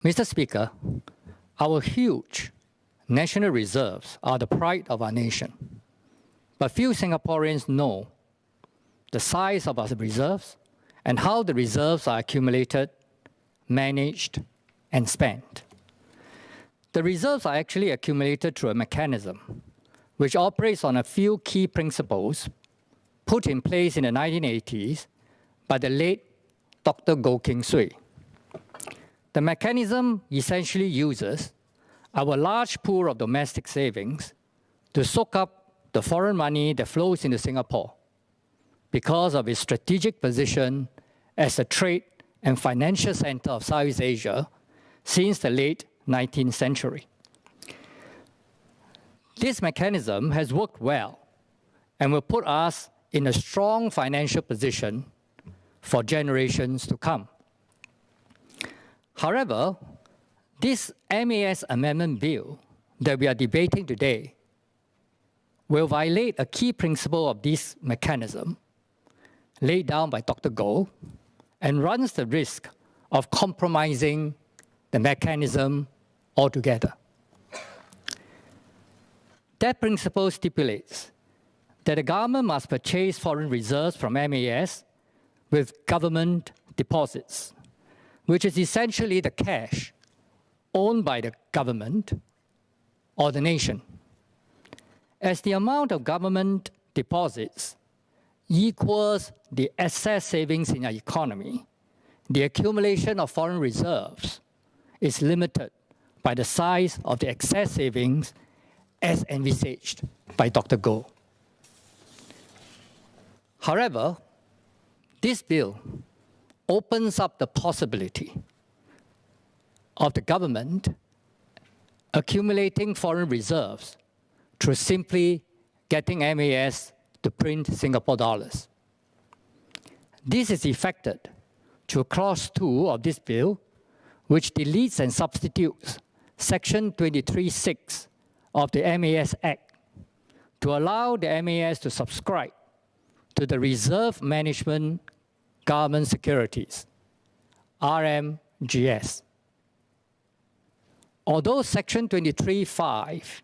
Mr. Speaker, our huge national reserves are the pride of our nation. But few Singaporeans know the size of our reserves and how the reserves are accumulated, managed, and spent. The reserves are actually accumulated through a mechanism which operates on a few key principles put in place in the 1980s by the late Dr. Goh Keng Swee. The mechanism essentially uses our large pool of domestic savings to soak up the foreign money that flows into Singapore because of its strategic position as a trade and financial center of Southeast Asia since the late 19th century. This mechanism has worked well and will put us in a strong financial position for generations to come. However, this MAS Amendment Bill that we are debating today will violate a key principle of this mechanism laid down by Dr. Goh and runs the risk of compromising the mechanism altogether. That principle stipulates that the government must purchase foreign reserves from MAS with government deposits, which is essentially the cash owned by the government or the nation. As the amount of government deposits equals the excess savings in our economy, the accumulation of foreign reserves is limited by the size of the excess savings as envisaged by Dr. Goh. However, this bill opens up the possibility of the government accumulating foreign reserves through simply getting MAS to print Singapore dollars. This is effected through Clause 2 of this bill, which deletes and substitutes Section 23(6) of the MAS Act to allow the MAS to subscribe to the Reserve Management Government Securities, Rmgs. Although Section 23(5)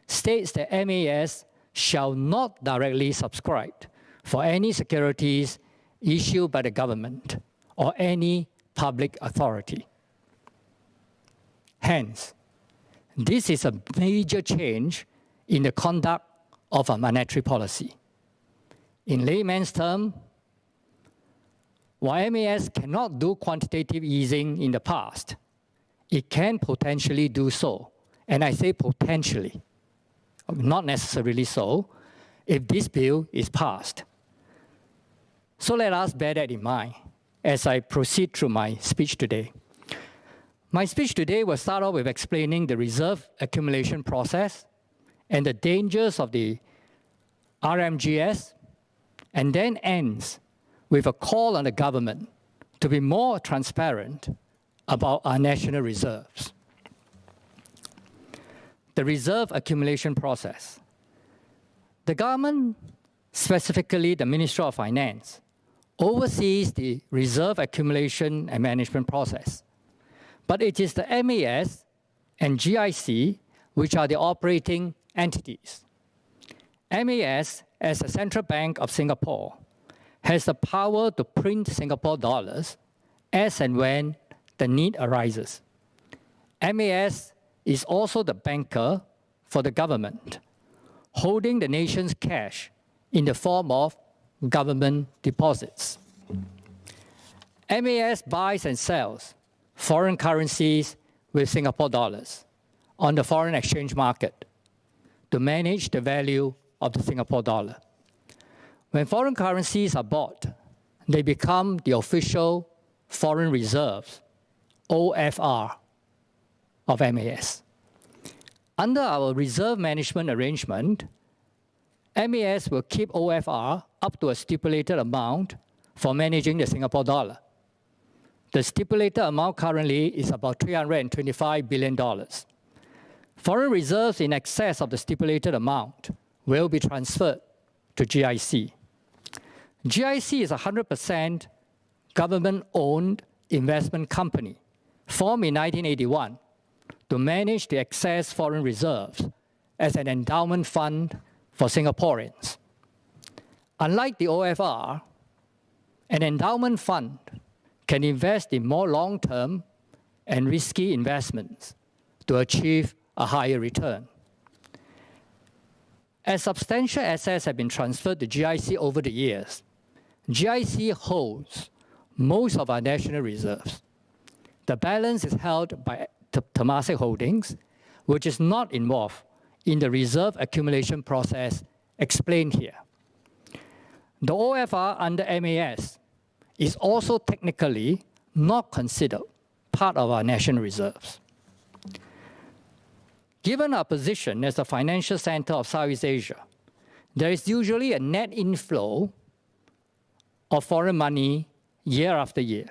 states that MAS shall not directly subscribe for any securities issued by the government or any public authority. Hence, this is a major change in the conduct of our monetary policy. In layman's terms, while MAS cannot do quantitative easing in the past, it can potentially do so. And I say potentially, not necessarily so, if this bill is passed. So let us bear that in mind as I proceed through my speech today. My speech today will start off with explaining the reserve accumulation process and the dangers of the RMGS, and then ends with a call on the government to be more transparent about our national reserves. The reserve accumulation process. The government, specifically the Ministry of Finance, oversees the reserve accumulation and management process. But it is the MAS and GIC which are the operating entities. MAS, as the Central Bank of Singapore, has the power to print Singapore dollars as and when the need arises. MAS is also the banker for the government, holding the nation's cash in the form of government deposits. MAS buys and sells foreign currencies with Singapore dollars on the foreign exchange market to manage the value of the Singapore dollar. When foreign currencies are bought, they become the official foreign reserves, OFR, of MAS. Under our reserve management arrangement, MAS will keep OFR up to a stipulated amount for managing the Singapore dollar. The stipulated amount currently is about $325 billion. Foreign reserves in excess of the stipulated amount will be transferred to GIC. GIC is a 100% government-owned investment company formed in 1981 to manage the excess foreign reserves as an endowment fund for Singaporeans. Unlike the OFR, an endowment fund can invest in more long-term and risky investments to achieve a higher return. As substantial assets have been transferred to GIC over the years, GIC holds most of our national reserves. The balance is held by Temasek Holdings, which is not involved in the reserve accumulation process explained here. The OFR under MAS is also technically not considered part of our national reserves. Given our position as the financial center of Southeast Asia, there is usually a net inflow of foreign money year after year.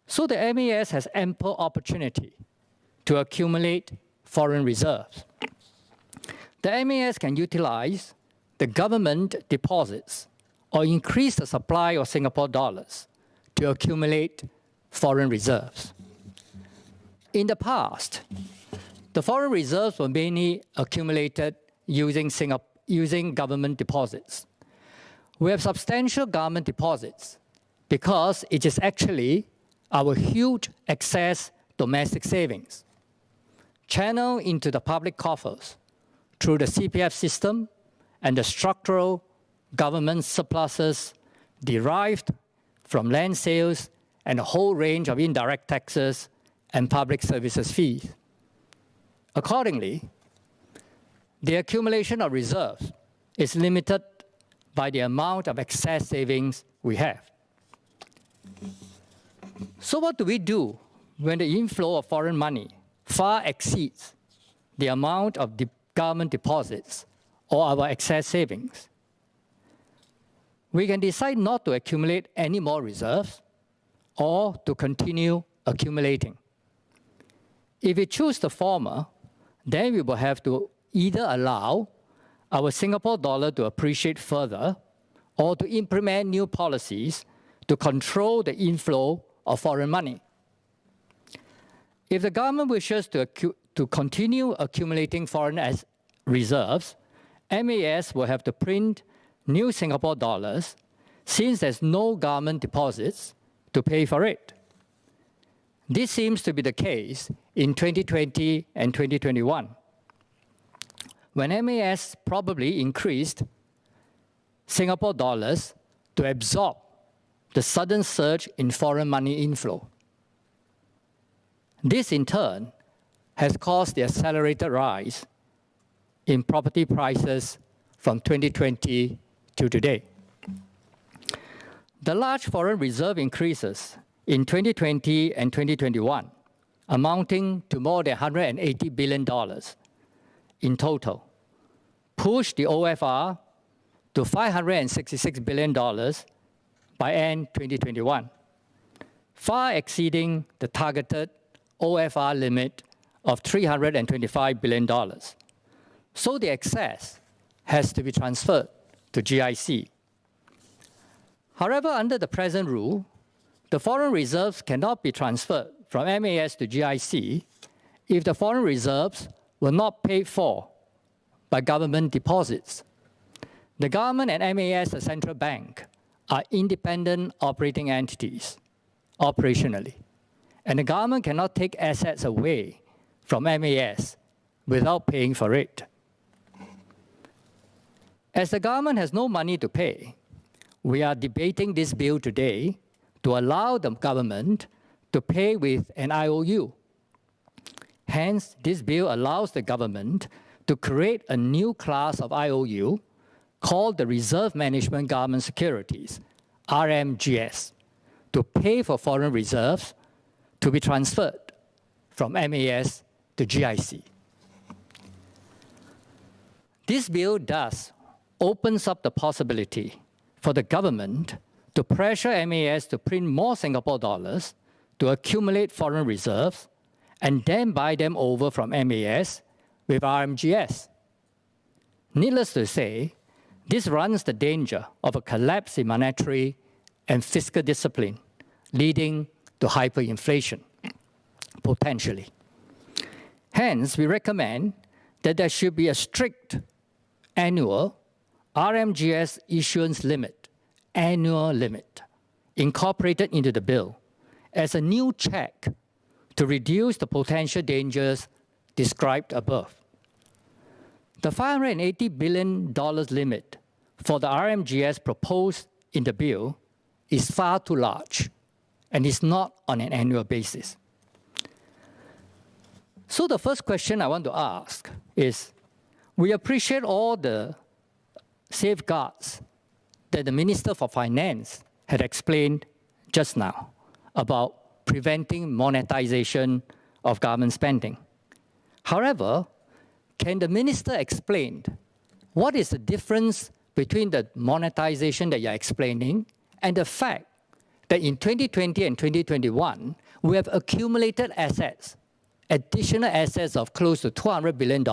So the MAS has ample opportunity to accumulate foreign reserves. The MAS can utilize the government deposits or increase the supply of Singapore dollars to accumulate foreign reserves. In the past, the foreign reserves were mainly accumulated using government deposits. We have substantial government deposits because it is actually our huge excess domestic savings channeled into the public coffers through the CPF system and the structural government surpluses derived from land sales and a whole range of indirect taxes and public services fees. Accordingly, the accumulation of reserves is limited by the amount of excess savings we have. So what do we do when the inflow of foreign money far exceeds the amount of government deposits or our excess savings? We can decide not to accumulate any more reserves or to continue accumulating. If we choose the former, then we will have to either allow our Singapore dollar to appreciate further or to implement new policies to control the inflow of foreign money. If the government wishes to continue accumulating foreign reserves, MAS will have to print new Singapore dollars since there's no government deposits to pay for it. This seems to be the case in 2020 and 2021, when MAS probably increased Singapore dollars to absorb the sudden surge in foreign money inflow. This, in turn, has caused the accelerated rise in property prices from 2020 to today. The large foreign reserve increases in 2020 and 2021, amounting to more than $180 billion in total, pushed the OFR to $566 billion by end 2021, far exceeding the targeted OFR limit of $325 billion. So the excess has to be transferred to GIC. However, under the present rule, the foreign reserves cannot be transferred from MAS to GIC if the foreign reserves were not paid for by government deposits. The government and MAS, the central bank, are independent operating entities operationally, and the government cannot take assets away from MAS without paying for it. As the government has no money to pay, we are debating this bill today to allow the government to pay with an IOU. Hence, this bill allows the government to create a new class of IOU called the Reserve Management Government Securities, Rmgs, to pay for foreign reserves to be transferred from MAS to GIC. This bill thus opens up the possibility for the government to pressure MAS to print more Singapore dollars to accumulate foreign reserves and then buy them over from MAS with Rmgs. Needless to say, this runs the danger of a collapse in monetary and fiscal discipline, leading to hyperinflation. potentially. Hence, we recommend that there should be a strict annual RMGS issuance limit, annual limit, incorporated into the bill as a new check to reduce the potential dangers described above. The $580 billion limit for the RMGS proposed in the bill is far too large and is not on an annual basis. So the first question I want to ask is, we appreciate all the safeguards that the Minister for Finance had explained just now about preventing monetization of government spending. However, can the Minister explain what is the difference between the monetization that you're explaining and the fact that in 2020 and 2021, we have accumulated assets, additional assets of close to $200 billion,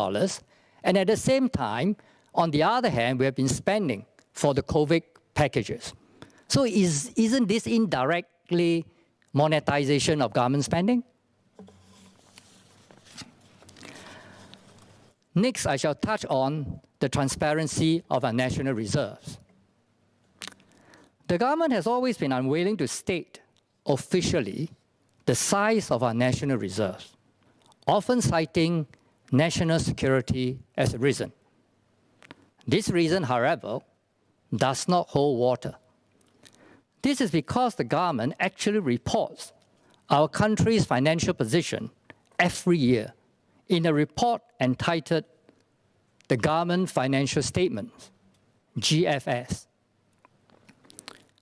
and at the same time, on the other hand, we have been spending for the COVID packages. So isn't this indirectly monetization of government spending? Next, I shall touch on the transparency of our national reserves. The government has always been unwilling to state officially the size of our national reserves, often citing national security as a reason. This reason, however, does not hold water. This is because the government actually reports our country's financial position every year in a report entitled the Government Financial Statements, GFS.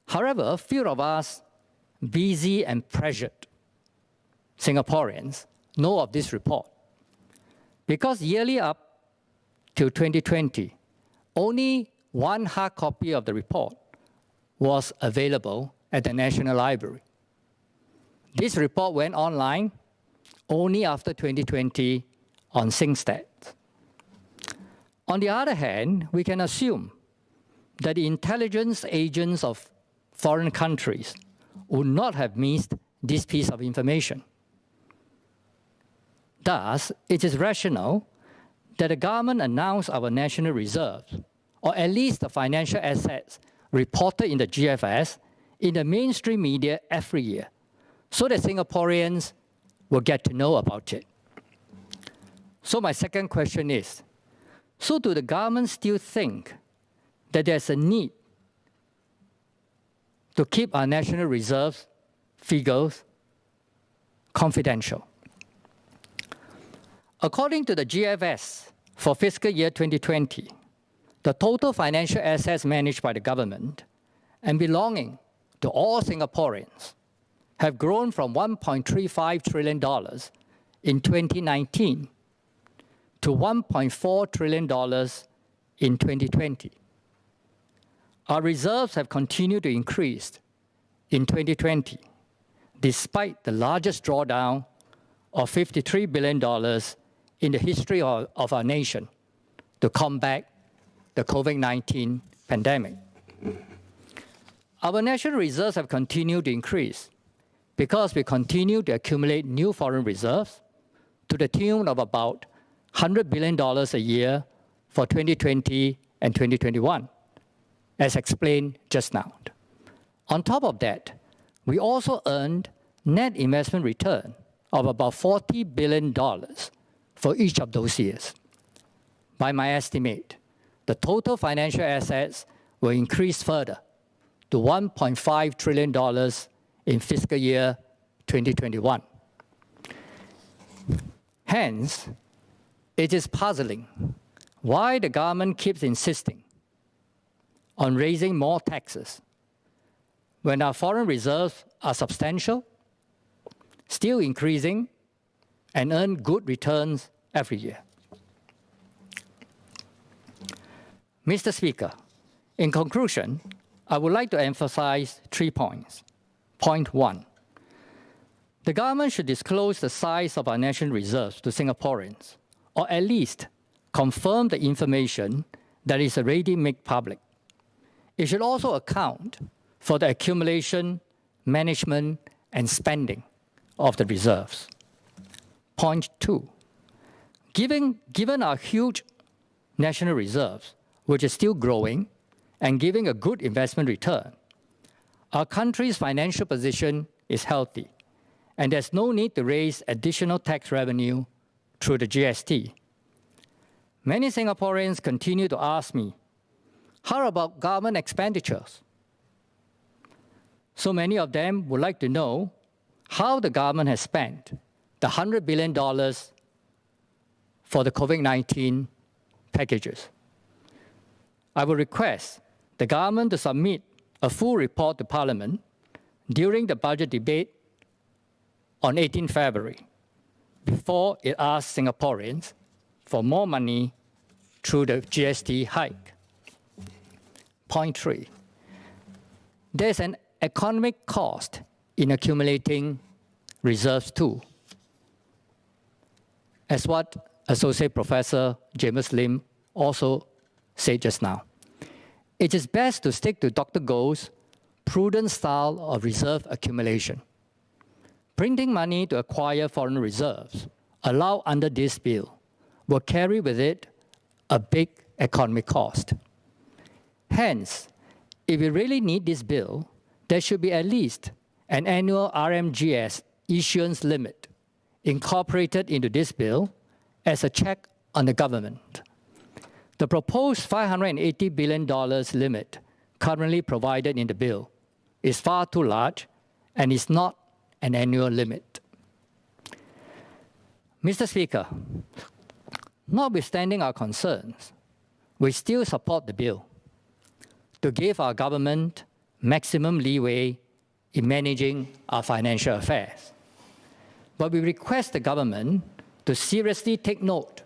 However, few of us busy and pressured Singaporeans know of this report because yearly up till 2020, only one hard copy of the report was available at the National Library. This report went online only after 2020 on SingStat. On the other hand, we can assume that the intelligence agents of foreign countries would not have missed this piece of information. Thus, it is rational that the government announce our national reserves, or at least the financial assets reported in the GFS, in the mainstream media every year, so that Singaporeans will get to know about it. So my second question is, so do the government still think that there's a need to keep our national reserves figures confidential? According to the GFS for fiscal year 2020, the total financial assets managed by the government and belonging to all Singaporeans have grown from $1.35 trillion in 2019 to $1.4 trillion in 2020. Our reserves have continued to increase in 2020, despite the largest drawdown of $53 billion in the history of our nation to combat the COVID-19 pandemic. Our national reserves have continued to increase because we continue to accumulate new foreign reserves to the tune of about $100 billion a year for 2020 and 2021, as explained just now. On top of that, we also earned net investment return of about $40 billion for each of those years. By my estimate, the total financial assets will increase further to $1.5 trillion in fiscal year 2021. Hence, it is puzzling why the government keeps insisting on raising more taxes when our foreign reserves are substantial, still increasing, and earn good returns every year. Mr. Speaker, in conclusion, I would like to emphasize 3 points. Point 1, the government should disclose the size of our national reserves to Singaporeans, or at least confirm the information that is already made public. It should also account for the accumulation, management, and spending of the reserves. Point 2, given our huge national reserves, which is still growing and giving a good investment return, our country's financial position is healthy, and there's no need to raise additional tax revenue through the GST. Many Singaporeans continue to ask me, how about government expenditures? So many of them would like to know how the government has spent the $100 billion for the COVID-19 packages. I will request the government to submit a full report to Parliament during the budget debate on 18 February, before it asks Singaporeans for more money through the GST hike. Point 3, there's an economic cost in accumulating reserves too, as what Associate Professor James Lim also said just now. It is best to stick to Dr. Goh's prudent style of reserve accumulation. Printing money to acquire foreign reserves, allowed under this bill, will carry with it a big economic cost. Hence, if we really need this bill, there should be at least an annual Rmgs issuance limit incorporated into this bill as a check on the government. The proposed $580 billion limit currently provided in the bill is far too large and is not an annual limit. Mr. Speaker, notwithstanding our concerns, we still support the bill to give our government maximum leeway in managing our financial affairs. But we request the government to seriously take note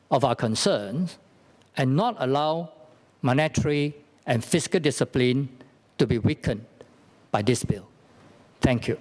of our concerns and not allow monetary and fiscal discipline to be weakened by this bill. Thank you.